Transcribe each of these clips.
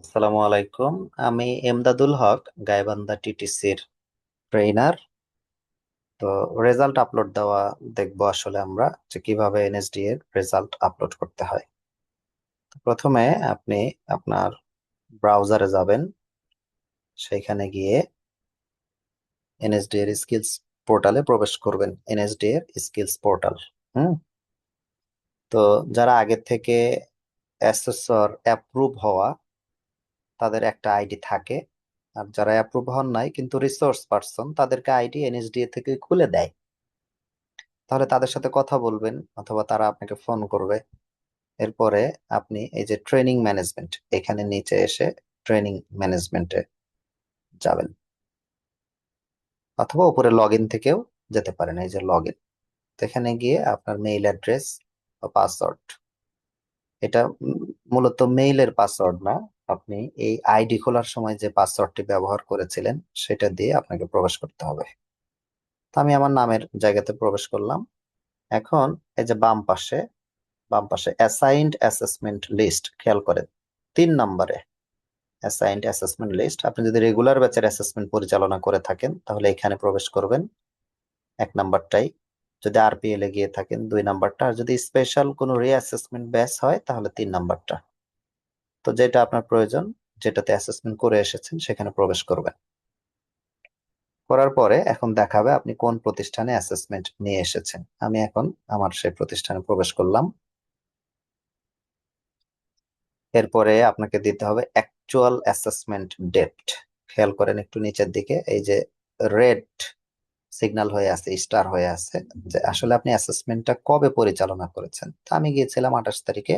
আসসালামু আলাইকুম। আমি এমদাদুল হক, গাইবান্ধা টিটিসির ট্রেইনার। তো রেজাল্ট আপলোড দেওয়া দেখবো আসলে আমরা যে কিভাবে এনএসডি এর রেজাল্ট আপলোড করতে হয়। তো প্রথমে আপনি আপনার ব্রাউজারে যাবেন, সেখানে গিয়ে এনএসডি এর স্কিলস পোর্টালে প্রবেশ করবেন। এনএসডি এর স্কিলস পোর্টাল। হুম তো যারা আগে থেকে অ্যাসেসর অ্যাপ্রুভ হওয়া, তাদের একটা আইডি থাকে। আর যারা অ্যাপ্রুভ হন নাই কিন্তু রিসোর্স পারসন, তাদেরকে আইডি এনএসডিএ থেকে খুলে দেয়। তাহলে তাদের সাথে কথা বলবেন অথবা তারা আপনাকে ফোন করবে। এরপরে আপনি এই যে ট্রেনিং ম্যানেজমেন্ট, এখানে নিচে এসে ট্রেনিং ম্যানেজমেন্টে যাবেন, অথবা উপরে লগ ইন থেকেও যেতে পারেন। এই যে লগ ইন, এখানে গিয়ে আপনার মেইল অ্যাড্রেস বা পাসওয়ার্ড, এটা মূলত মেইলের পাসওয়ার্ড না, আপনি এই আইডি খোলার সময় যে পাসওয়ার্ডটি ব্যবহার করেছিলেন সেটা দিয়ে আপনাকে প্রবেশ করতে হবে। তো আমি আমার নামের জায়গাতে প্রবেশ করলাম। এখন এই যে বাম পাশে অ্যাসাইন্ড অ্যাসেসমেন্ট লিস্ট, খেয়াল করেন 3 নম্বরে অ্যাসাইন্ড অ্যাসেসমেন্ট লিস্ট। আপনি যদি রেগুলার ব্যাচের অ্যাসেসমেন্ট পরিচালনা করে থাকেন তাহলে এখানে প্রবেশ করবেন, 1 নম্বরটাই। যদি আরপিএল এ গিয়ে থাকেন, 2 নম্বরটা। আর যদি স্পেশাল কোনো রিঅ্যাসেসমেন্ট ব্যাচ হয় তাহলে 3 নম্বরটা। তো যেটা আপনার প্রয়োজন, যেটাতে অ্যাসেসমেন্ট করে এসেছেন সেখানে প্রবেশ করবেন। করার পরে এখন দেখাবে আপনি কোন প্রতিষ্ঠানে অ্যাসেসমেন্ট নিয়ে এসেছেন। আমি এখন আমার সেই প্রতিষ্ঠানে প্রবেশ করলাম। এরপরে আপনাকে দিতে হবে অ্যাকচুয়াল অ্যাসেসমেন্ট ডেট। খেয়াল করেন একটু নিচের দিকে, এই যে রেড সিগন্যাল হয়ে আছে, স্টার হয়ে আছে, যে আসলে আপনি অ্যাসেসমেন্টটা কবে পরিচালনা করেছেন। তো আমি গিয়েছিলাম 28 তারিখে,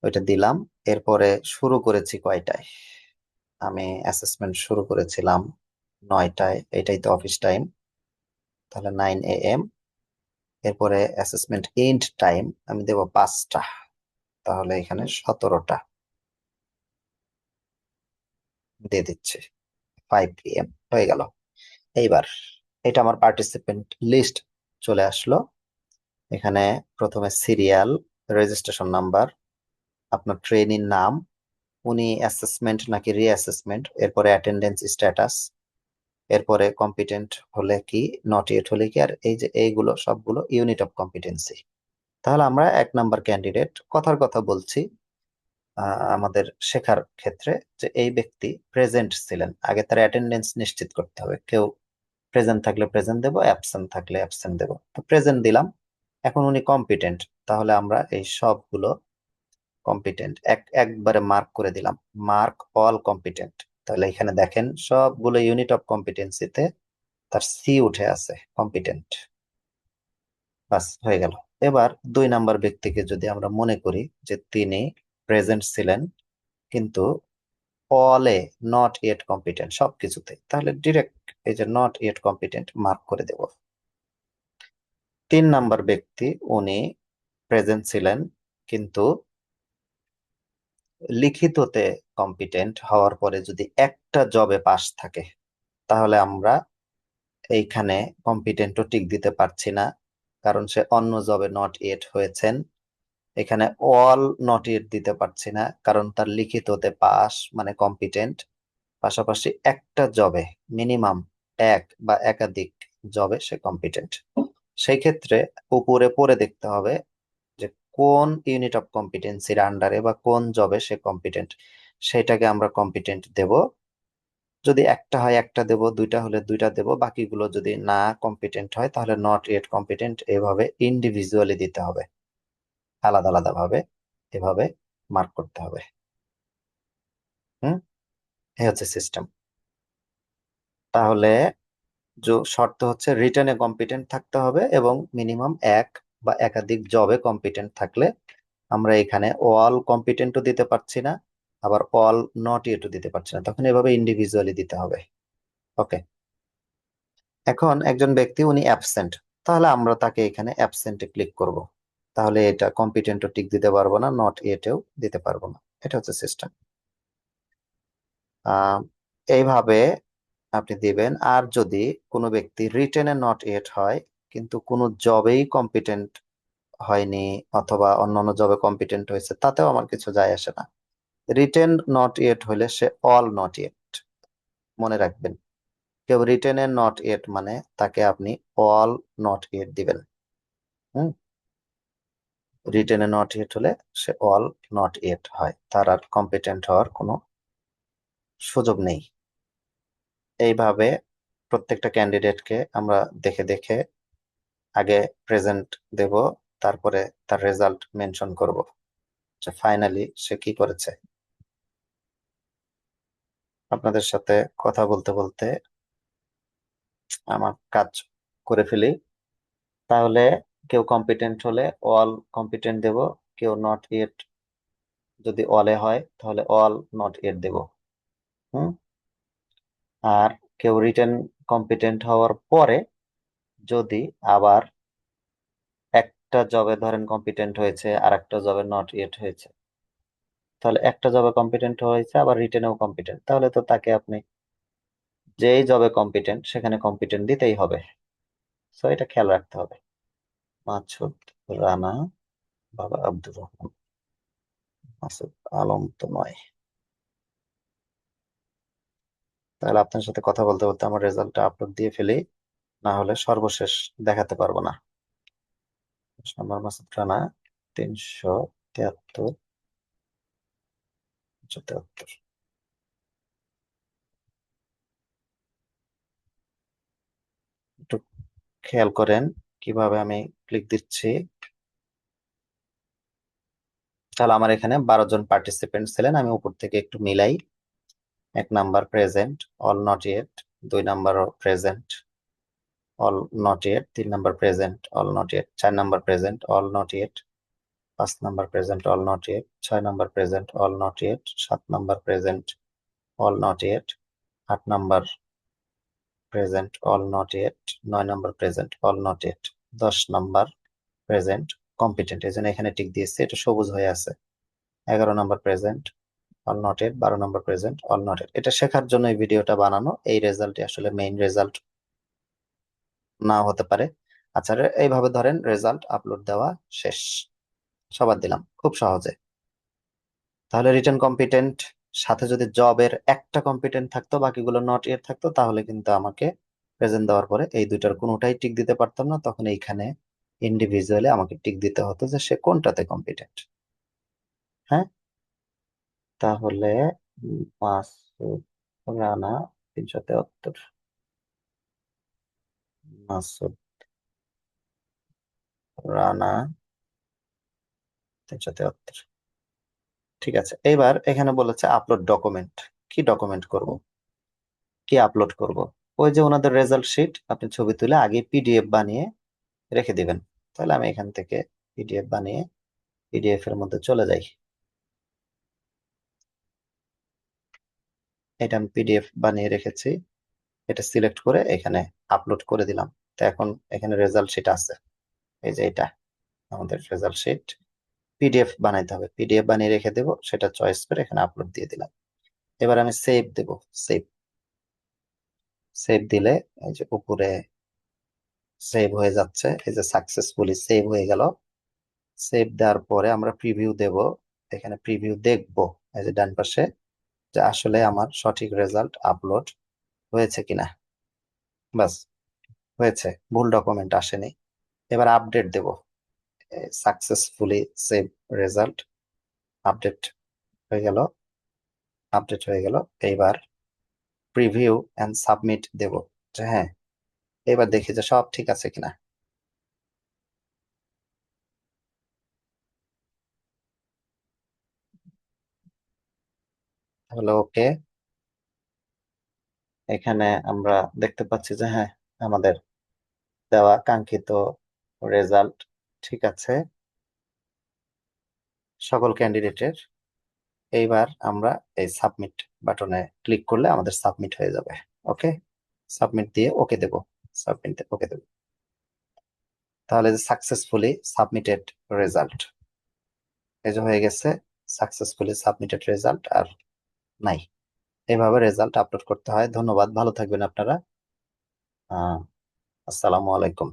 ওইটা দিলাম। এরপরে শুরু করেছি কয়টায়, আমি অ্যাসেসমেন্ট শুরু করেছিলাম 9টায়, এটাই তো অফিস টাইম, তাহলে 9 AM। এরপরে অ্যাসেসমেন্ট এন্ড টাইম আমি দেব 5টা, তাহলে এখানে 17টা দিয়ে দিচ্ছি, 5 PM হয়ে গেল। এইবার এটা আমার পার্টিসিপেন্ট লিস্ট চলে আসলো। এখানে প্রথমে সিরিয়াল, রেজিস্ট্রেশন নাম্বার, আপনার ট্রেনির নাম, উনি অ্যাসেসমেন্ট নাকি রিঅ্যাসেসমেন্ট, এরপরে অ্যাটেন্ডেন্স স্ট্যাটাস, এরপরে কম্পিটেন্ট হলে কি, নট ইয়েট হলে কি, আর এই যে এইগুলো সবগুলো ইউনিট অফ কম্পিটেন্সি। তাহলে আমরা 1 নম্বর ক্যান্ডিডেট, কথার কথা বলছি আমাদের শেখার ক্ষেত্রে, যে এই ব্যক্তি প্রেজেন্ট ছিলেন। আগে তার অ্যাটেন্ডেন্স নিশ্চিত করতে হবে, কেউ প্রেজেন্ট থাকলে প্রেজেন্ট দেবো, অ্যাবসেন্ট থাকলে অ্যাবসেন্ট দেবো। তো প্রেজেন্ট দিলাম। এখন উনি কম্পিটেন্ট, তাহলে আমরা এই সবগুলো কম্পিটেন্ট একবারে মার্ক করে দিলাম, মার্ক অল কম্পিটেন্ট। তাহলে এখানে দেখেন সবগুলো ইউনিট অফ কম্পিটেন্সিতে তার সি উঠে আছে, কম্পিটেন্ট। বাস হয়ে গেল। এবার 2 নম্বর ব্যক্তিকে যদি আমরা মনে করি যে তিনি প্রেজেন্ট ছিলেন কিন্তু অলে নট ইয়েট কম্পিটেন্ট সবকিছুতে, তাহলে ডিরেক্ট এই যে নট ইয়েট কম্পিটেন্ট মার্ক করে দেব। 3 নম্বর ব্যক্তি, উনি প্রেজেন্ট ছিলেন কিন্তু লিখিততে কম্পিটেন্ট হওয়ার পরে যদি একটা জবে পাস থাকে, তাহলে আমরা এইখানে কম্পিটেন্টও টিক দিতে পারছি না, কারণ সে অন্য জবে নট ইয়েট হয়েছেন। এখানে অল নট ইয়েট দিতে পারছি না, কারণ তার লিখিততে পাস মানে কম্পিটেন্ট। পাশাপাশি একটা জবে, মিনিমাম এক বা একাধিক জবে সে কম্পিটেন্ট। সেই ক্ষেত্রে উপরে পড়ে দেখতে হবে যে কোন ইউনিট অফ কম্পিটেন্সির আন্ডারে বা কোন জবে সে কম্পিটেন্ট, সেটাকে আমরা কম্পিটেন্ট দেব। যদি একটা হয় একটা দেব, দুইটা হলে দুইটা দেব, বাকিগুলো যদি না কম্পিটেন্ট হয় তাহলে নট ইয়েট কম্পিটেন্ট। এভাবে ইন্ডিভিজুয়ালি দিতে হবে, আলাদা আলাদা ভাবে এভাবে মার্ক করতে হবে। হুম এই হচ্ছে সিস্টেম। তাহলে শর্ত হচ্ছে রিটেনে কম্পিটেন্ট থাকতে হবে এবং মিনিমাম এক বা একাধিক জবে কম্পিটেন্ট থাকলে। আমরা এখানে অল কম্পিটেন্টও দিতে পারছি না, আবার অল নট ইয়েটও দিতে পারছি না, তখন এভাবে ইন্ডিভিজুয়ালি দিতে হবে। ওকে। এখন একজন ব্যক্তি উনি অ্যাবসেন্ট, তাহলে আমরা তাকে এখানে অ্যাবসেন্টে ক্লিক করব। তাহলে এটা কম্পিটেন্টও টিক দিতে পারবো না, নট ইয়েটেও দিতে পারবো না। এটা হচ্ছে সিস্টেম। আহ এইভাবে আপনি দিবেন। আর যদি কোনো ব্যক্তি রিটেনে নট ইয়েট হয় কিন্তু কোনো জবেই কম্পিটেন্ট হয়নি, অথবা অন্যান্য জবে কম্পিটেন্ট হয়েছে, তাতেও আমার কিছু যায় আসে না। রিটেন নট ইয়েট হলে সে অল নট ইয়েট, মনে রাখবেন। কেউ রিটেনে নট ইয়েট মানে তাকে আপনি অল নট ইয়েট দিবেন। হুম, রিটেনে নট ইয়েট হলে সে অল নট ইয়েট হয়, তার আর কম্পিটেন্ট হওয়ার কোনো সুযোগ নেই। এইভাবে প্রত্যেকটা ক্যান্ডিডেটকে আমরা দেখে দেখে আগে প্রেজেন্ট দেব, তারপরে তার রেজাল্ট মেনশন করব যে ফাইনালি সে কি করেছে। আপনাদের সাথে কথা বলতে বলতে আমার কাজ করে ফেলি। তাহলে কেউ কম্পিটেন্ট হলে অল কম্পিটেন্ট দেব, কেউ নট ইয়েট যদি অলে হয় তাহলে অল নট ইয়েট দেব। হুম, আর কেউ রিটেন কম্পিটেন্ট হওয়ার পরে যদি আবার একটা জবে ধরেন কম্পিটেন্ট হয়েছে আর একটা জবে নট ইয়েট হয়েছে, তাহলে একটা জবে কম্পিটেন্ট হয়েছে আবার রিটেনেও কম্পিটেন্ট, তাহলে তো তাকে আপনি যেই জবে কম্পিটেন্ট সেখানে কম্পিটেন্ট দিতেই হবে। সো এটা খেয়াল রাখতে হবে। মাসুদ রানা, বাবা আব্দুর রহমান, মাসুদ আলম তো নয়। তাহলে আপনার সাথে কথা বলতে বলতে আমার রেজাল্টটা আপলোড দিয়ে ফেলি, না হলে সর্বশেষ দেখাতে পারবো না। আমার মাসুদ রানা 373, 73। একটু খেয়াল করেন কিভাবে আমি ক্লিক দিচ্ছি। তাহলে আমার এখানে 12 জন পার্টিসিপেন্ট ছিলেন, আমি উপর থেকে একটু মিলাই। 1 number present, all not yet. 2 number present, all not yet. 3 number present, all not yet. 4 number present, all not yet. 5 number present, all not yet. 6 number present, all not yet. 7 number present, all not yet. 8 number present, all not yet. 9 number present, all not yet. 10 number present, competent, এই জন্য এখানে tick দিয়েছে, এটা সবুজ হয়ে আছে। 11 number present, all not yet. 12 number present, all not yet. এটা শেখার জন্য এই ভিডিওটা বানানো, এই রেজাল্টই আসলে মেইন রেজাল্ট নাও হতে পারে। আচ্ছা, এইভাবে ধরেন রেজাল্ট আপলোড দেওয়া শেষ, সবার দিলাম খুব সহজে। তাহলে রিটেন কম্পিটেন্ট সাথে যদি জবের একটা কম্পিটেন্ট থাকতো বাকিগুলো নট ইয়েট থাকতো, তাহলে কিন্তু আমাকে প্রেজেন্ট দেওয়ার পরে এই দুইটার কোনোটাই টিক দিতে পারতাম না, তখন এইখানে ইন্ডিভিজুয়ালি আমাকে টিক দিতে হতো যে সে কোনটাতে কম্পিটেন্ট। হ্যাঁ, তাহলে মাসুদ রানা 373, মাসুদ রানা 373। ঠিক আছে, এইবার এখানে বলেছে আপলোড ডকুমেন্ট। কি ডকুমেন্ট করব, কি আপলোড করব? ওই যে ওনাদের রেজাল্ট শিট আপনি ছবি তুলে আগে পিডিএফ বানিয়ে রেখে দিবেন। তাহলে আমি এখান থেকে পিডিএফ বানিয়ে পিডিএফ এর মধ্যে চলে যাই। এটা আমি পিডিএফ বানিয়ে রেখেছি, এটা সিলেক্ট করে এখানে আপলোড করে দিলাম। তো এখন এখানে রেজাল্ট শিট আছে, এই যে এটা আমাদের রেজাল্ট শিট। পিডিএফ বানাইতে হবে, পিডিএফ বানিয়ে রেখে দেব, সেটা চয়েস করে এখানে আপলোড দিয়ে দিলাম। এবার আমি সেভ দেব। সেভ, সেভ দিলে এই যে উপরে সেভ হয়ে যাচ্ছে, এই যে সাকসেসফুলি সেভ হয়ে গেল। সেভ দেওয়ার পরে আমরা প্রিভিউ দেব, এখানে প্রিভিউ দেখব এই যে ডান পাশে, যে আসলে আমার সঠিক রেজাল্ট আপলোড হয়েছে কিনা। বাস, হয়েছে, ভুল ডকুমেন্ট আসেনি। এবার আপডেট দেব, সাকসেসফুলি সেভ রেজাল্ট, আপডেট হয়ে গেল, আপডেট হয়ে গেল। এইবার প্রিভিউ এন্ড সাবমিট দেব, যে হ্যাঁ এবার দেখি যে সব ঠিক আছে কিনা। তাহলে ওকে, এখানে আমরা দেখতে পাচ্ছি যে হ্যাঁ আমাদের দেওয়া কাঙ্ক্ষিত রেজাল্ট ঠিক আছে সকল ক্যান্ডিডেটের। এইবার আমরা এই সাবমিট বাটনে ক্লিক করলে আমাদের সাবমিট হয়ে যাবে। ওকে, সাবমিট দিয়ে ওকে দেব, সাবমিট ওকে দেব। তাহলে সাকসেসফুলি সাবমিটেড রেজাল্ট, এই যে হয়ে গেছে সাকসেসফুলি সাবমিটেড রেজাল্ট আর নাই। এভাবে রেজাল্ট আপলোড করতে হয়। ধন্যবাদ, ভালো থাকবেন আপনারা। আসসালামু আলাইকুম।